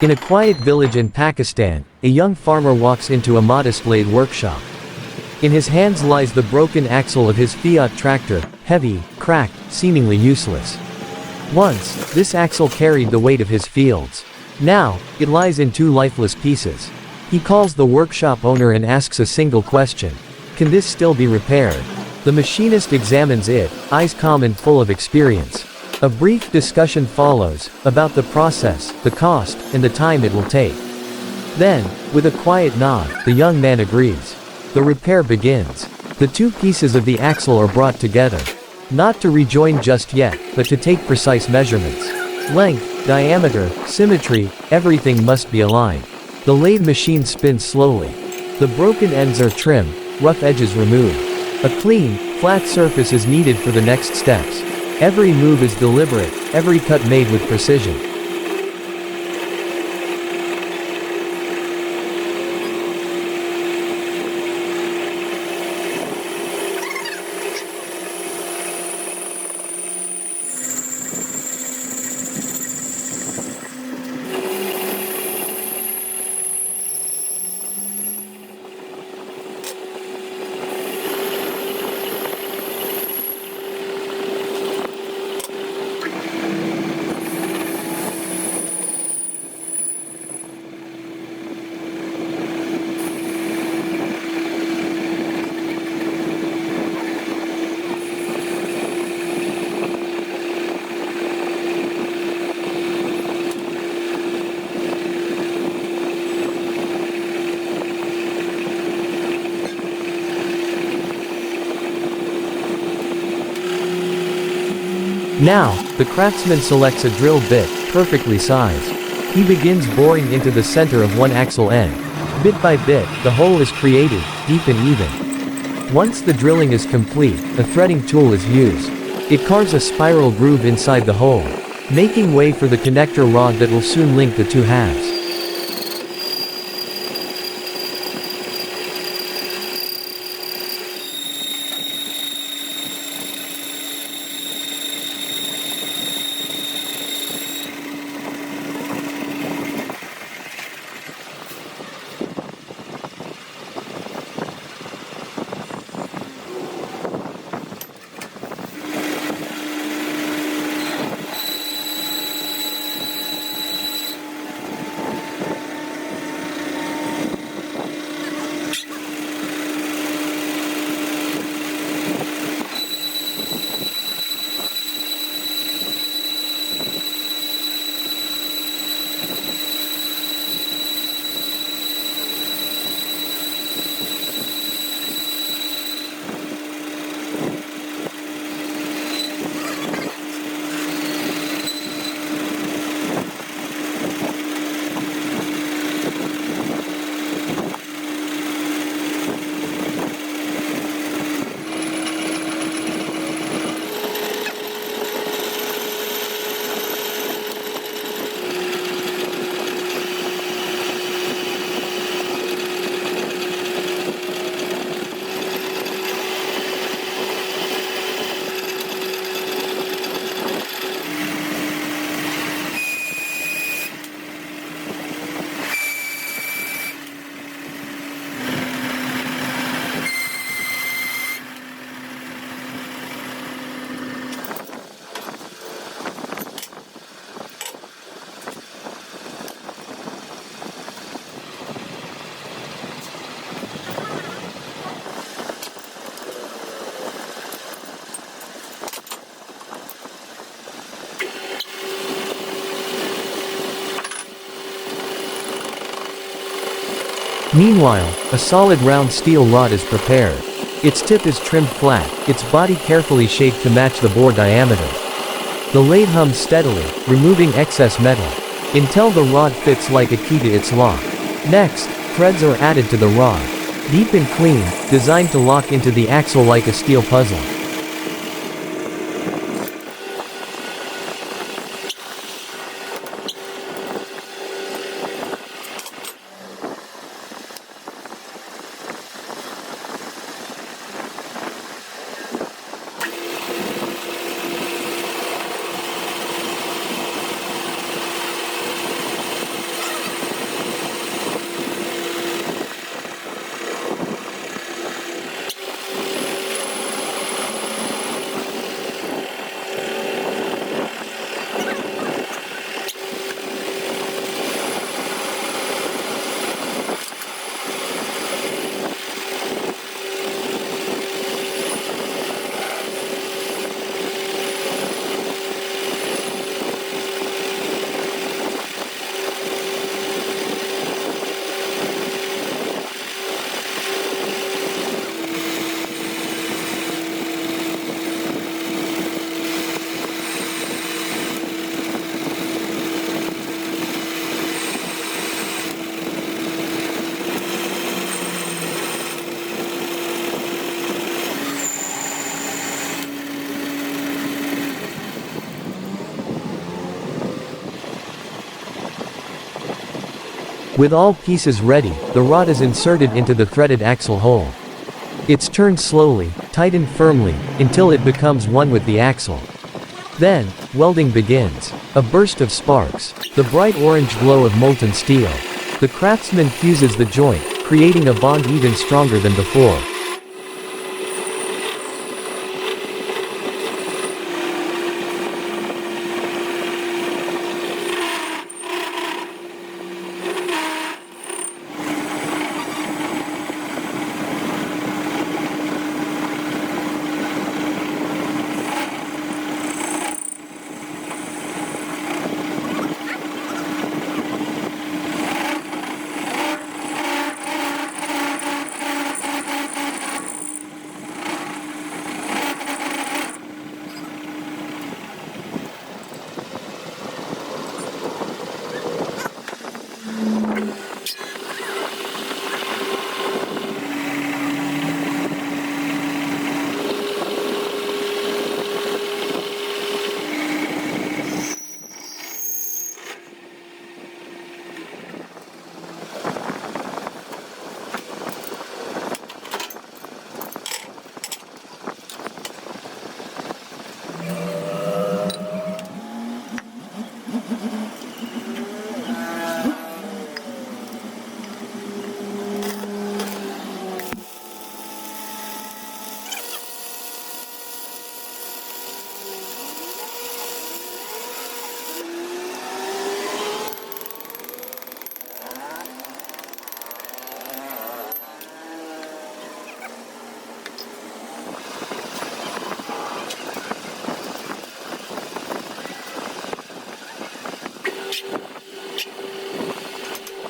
In a quiet village in Pakistan, a young farmer walks into a modest lathe workshop. In his hands lies the broken axle of his Fiat tractor, heavy, cracked, seemingly useless. Once, this axle carried the weight of his fields. Now, it lies in two lifeless pieces. He calls the workshop owner and asks a single question. Can this still be repaired? The machinist examines it, eyes calm and full of experience. A brief discussion follows, about the process, the cost, and the time it will take. Then, with a quiet nod, the young man agrees. The repair begins. The two pieces of the axle are brought together. Not to rejoin just yet, but to take precise measurements. Length, diameter, symmetry, everything must be aligned. The lathe machine spins slowly. The broken ends are trimmed, rough edges removed. A clean, flat surface is needed for the next steps. Every move is deliberate, every cut made with precision. Now, the craftsman selects a drill bit, perfectly sized. He begins boring into the center of one axle end. Bit by bit, the hole is created, deep and even. Once the drilling is complete, a threading tool is used. It carves a spiral groove inside the hole, making way for the connector rod that will soon link the two halves. Meanwhile, a solid round steel rod is prepared. Its tip is trimmed flat, its body carefully shaped to match the bore diameter. The lathe hums steadily, removing excess metal, until the rod fits like a key to its lock. Next, threads are added to the rod, deep and clean, designed to lock into the axle like a steel puzzle. With all pieces ready, the rod is inserted into the threaded axle hole. It's turned slowly, tightened firmly, until it becomes one with the axle. Then, welding begins. A burst of sparks. The bright orange glow of molten steel. The craftsman fuses the joint, creating a bond even stronger than before.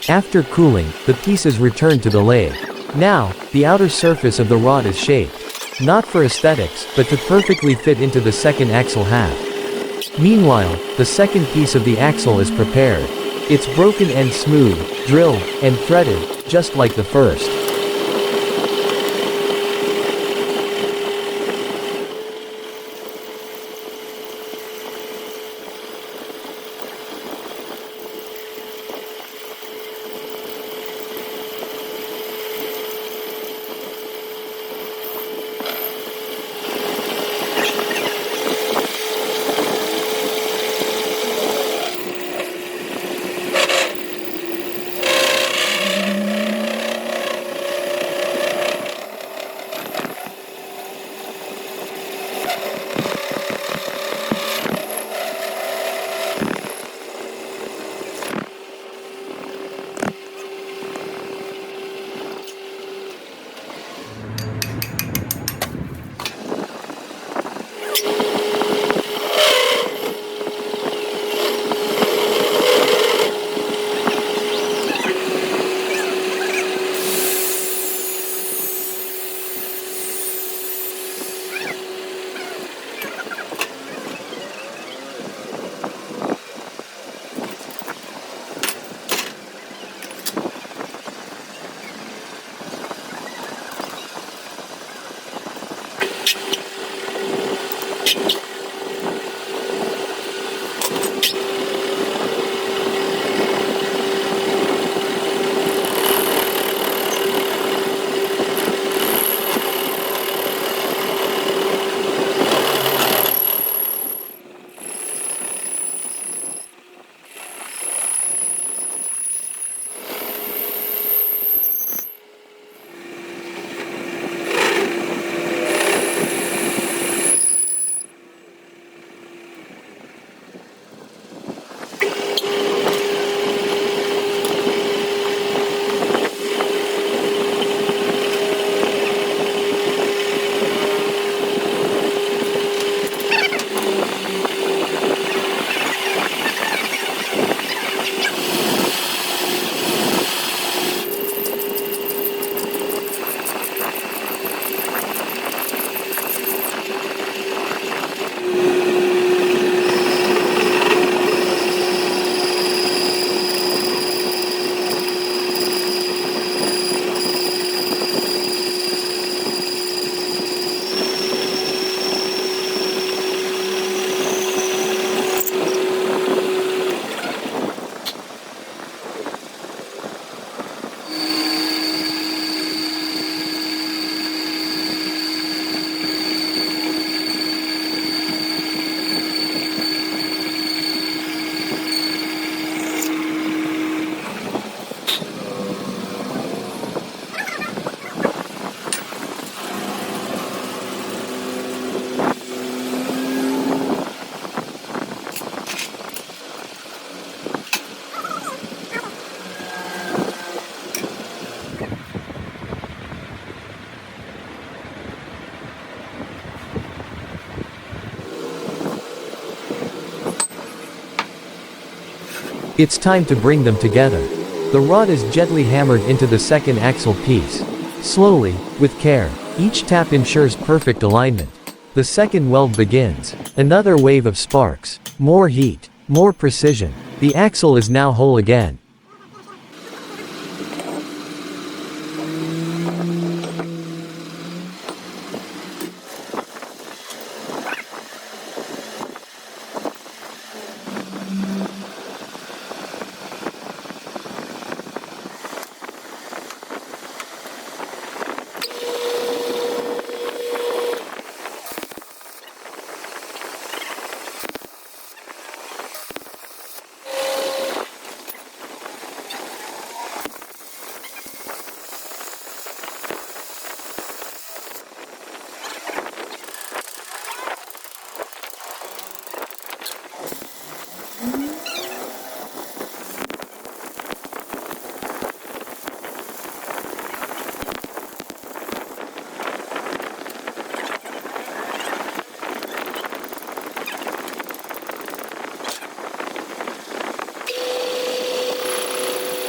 After cooling, the pieces return to the lathe. Now, the outer surface of the rod is shaped. Not for aesthetics, but to perfectly fit into the second axle half. Meanwhile, the second piece of the axle is prepared. Its broken end smooth, drilled, and threaded, just like the first. It's time to bring them together. The rod is gently hammered into the second axle piece. Slowly, with care, each tap ensures perfect alignment. The second weld begins. Another wave of sparks. More heat. More precision. The axle is now whole again.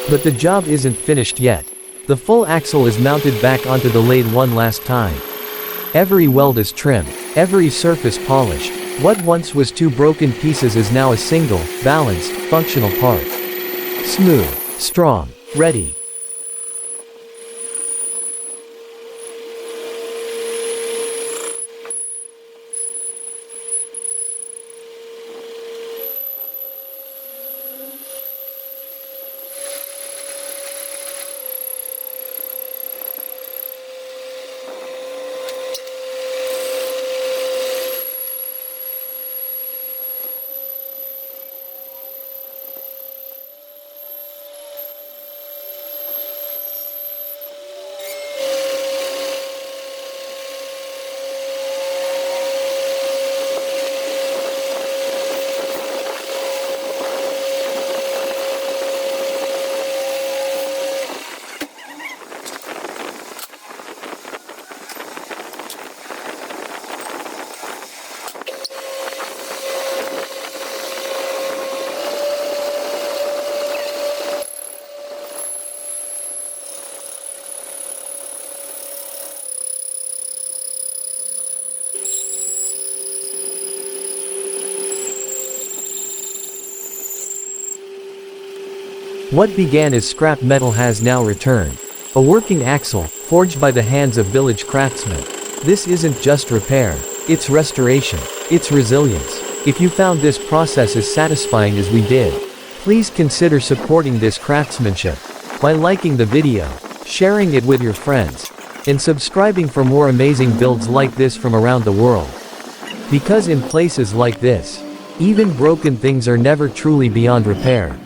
But the job isn't finished yet. The full axle is mounted back onto the lathe one last time. Every weld is trimmed, every surface polished. What once was two broken pieces is now a single, balanced, functional part. Smooth, strong, ready. What began as scrap metal has now returned. A working axle, forged by the hands of village craftsmen. This isn't just repair, it's restoration, it's resilience. If you found this process as satisfying as we did, please consider supporting this craftsmanship by liking the video, sharing it with your friends, and subscribing for more amazing builds like this from around the world. Because in places like this, even broken things are never truly beyond repair.